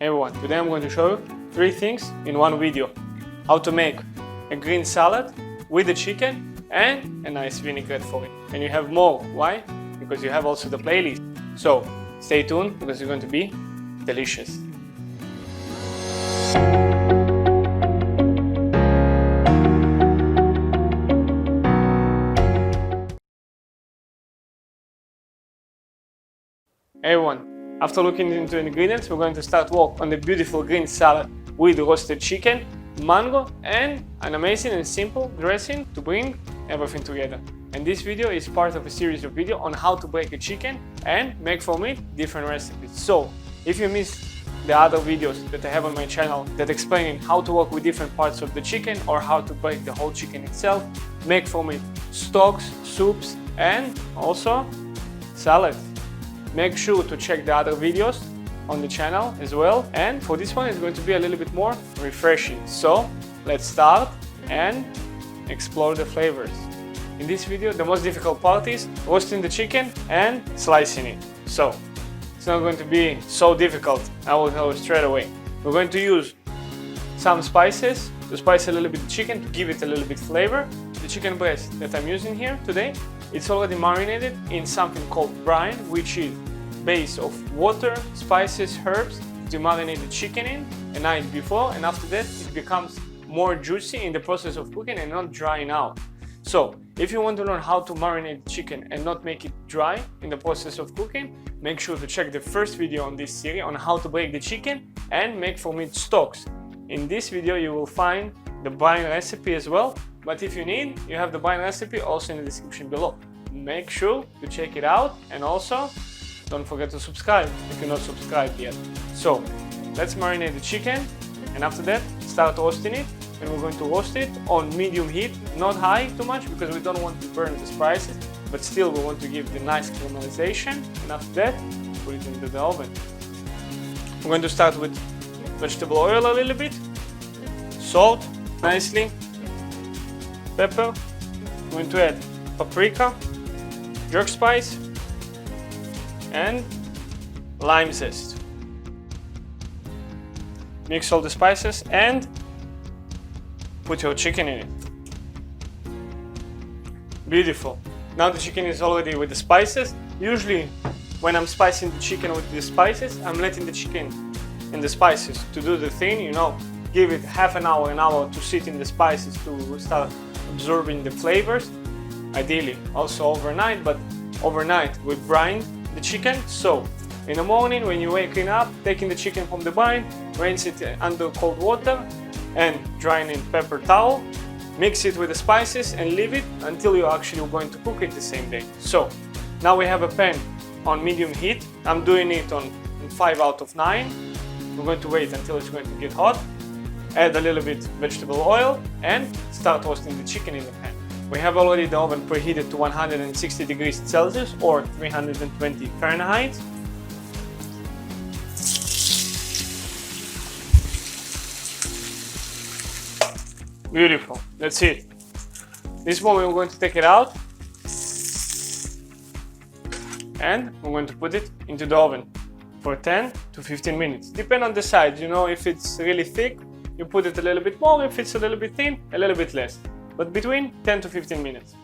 Hey everyone, today I'm going to show you 3 things in one video. How to make a green salad with the chicken and a nice vinaigrette for it. And you have more. Why? Because you have also the playlist. So stay tuned because it's going to be delicious. Hey everyone, after looking into the ingredients, we're going to start work on the beautiful green salad with roasted chicken, mango and an amazing and simple dressing to bring everything together. And this video is part of a series of videos on how to break a chicken and make from it different recipes. So if you missed the other videos that I have on my channel that explaining how to work with different parts of the chicken or how to break the whole chicken itself, make from it stocks, soups and also salads. Make sure to check the other videos on the channel as well, and for this one it's going to be a little bit more refreshing. So let's start and explore the flavors. In this video the most difficult part is roasting the chicken and slicing it. So it's not going to be so difficult, I will tell you straight away. We're going to use some spices to spice a little bit the chicken, to give it a little bit flavor. The chicken breast that I'm using here today, it's already marinated in something called brine, which is base of water, spices, herbs to marinate the chicken in a night before, and after that it becomes more juicy in the process of cooking and not drying out. So if you want to learn how to marinate chicken and not make it dry in the process of cooking, make sure to check the first video on this series on how to break the chicken and make from it stocks. In this video you will find the brine recipe as well, but if you need, you have the brine recipe also in the description below. Make sure to check it out, and also don't forget to subscribe if you're not subscribed yet. So let's marinate the chicken, and after that start roasting it, and we're going to roast it on medium heat, not high too much because we don't want to burn the spices, but still we want to give the nice caramelization, and after that put it into the oven. We're going to start with vegetable oil a little bit, salt nicely, pepper, I'm going to add paprika, jerk spice and lime zest. Mix all the spices and put your chicken in it. Beautiful. Now the chicken is already with the spices. Usually when I'm spicing the chicken with the spices, I'm letting the chicken in the spices to do the thing, you know, give it half an hour to sit in the spices to start absorbing the flavors. Ideally also overnight, but overnight we brine the chicken. So in the morning when you're waking up, taking the chicken from the brine, rinse it under cold water and drying in paper towel, mix it with the spices and leave it until you're actually going to cook it the same day. So now we have a pan on medium heat. I'm doing it on 5 out of 9. We're going to wait until it's going to get hot. Add a little bit vegetable oil and start roasting the chicken in the pan. We have already the oven preheated to 160 degrees Celsius or 320 Fahrenheit. Beautiful, that's it. This one we're going to take it out and we're going to put it into the oven for 10 to 15 minutes. Depend on the size, you know, if it's really thick, you put it a little bit more, if it's a little bit thin, a little bit less. But between 10 to 15 minutes.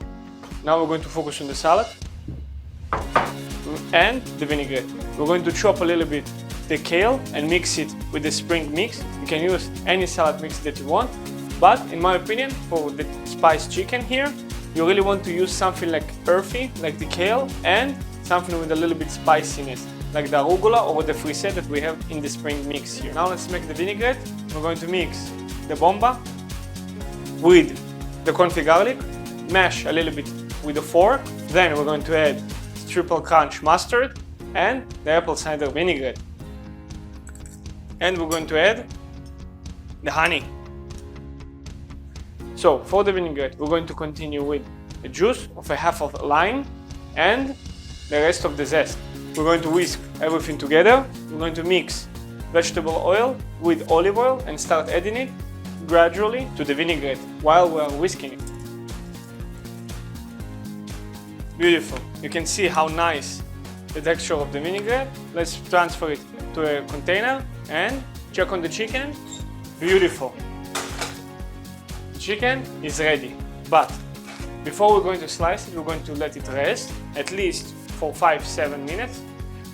Now we're going to focus on the salad and the vinaigrette. We're going to chop a little bit the kale and mix it with the spring mix. You can use any salad mix that you want, but in my opinion, for the spiced chicken here, you really want to use something like earthy, like the kale, and something with a little bit spiciness, like the arugula or the frisette that we have in the spring mix here. Now let's make the vinaigrette. We're going to mix the bomba with the confit garlic, mash a little bit with a fork, then we're going to add triple crunch mustard and the apple cider vinaigrette. And we're going to add the honey. So for the vinaigrette, we're going to continue with the juice of a half of a lime and the rest of the zest. We're going to whisk everything together. We're going to mix vegetable oil with olive oil and start adding it gradually to the vinaigrette while we are whisking it. Beautiful. You can see how nice the texture of the vinaigrette. Let's transfer it to a container And check on the chicken. Beautiful. The chicken is ready. But before we're going to slice it, we're going to let it rest at least for 5-7 minutes.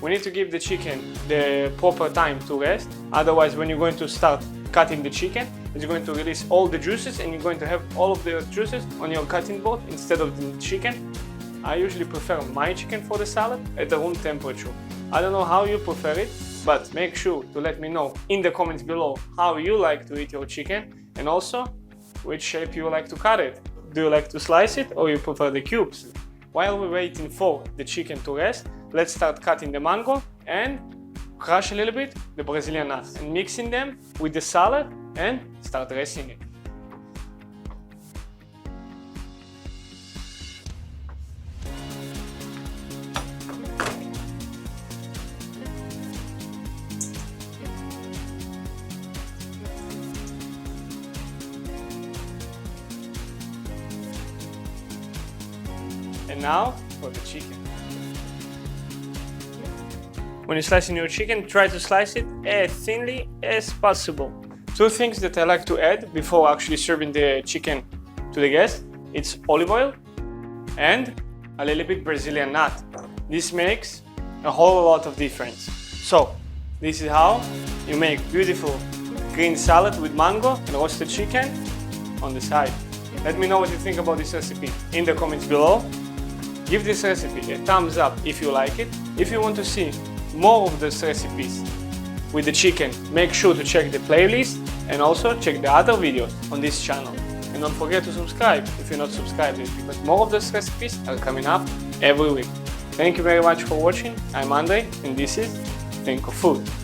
We need to give the chicken the proper time to rest. Otherwise, when you're going to start cutting the chicken, it's going to release all the juices and you're going to have all of the juices on your cutting board instead of the chicken. I usually prefer my chicken for the salad at the room temperature. I don't know how you prefer it, but make sure to let me know in the comments below how you like to eat your chicken and also which shape you like to cut it. Do you like to slice it or you prefer the cubes? While we're waiting for the chicken to rest, let's start cutting the mango and crush a little bit the Brazilian nuts and mixing them with the salad and start dressing it. And now for the chicken. When you're slicing your chicken, try to slice it as thinly as possible. Two things that I like to add before actually serving the chicken to the guest. It's olive oil and a little bit Brazilian nut. This makes a whole lot of difference. So, this is how you make beautiful green salad with mango and roasted chicken on the side. Let me know what you think about this recipe in the comments below. Give this recipe a thumbs up if you like it. If you want to see more of these recipes with the chicken, make sure to check the playlist and also check the other videos on this channel. And don't forget to subscribe if you're not subscribed yet, because more of these recipes are coming up every week. Thank you very much for watching. I'm Andre and this is ThinkOFood.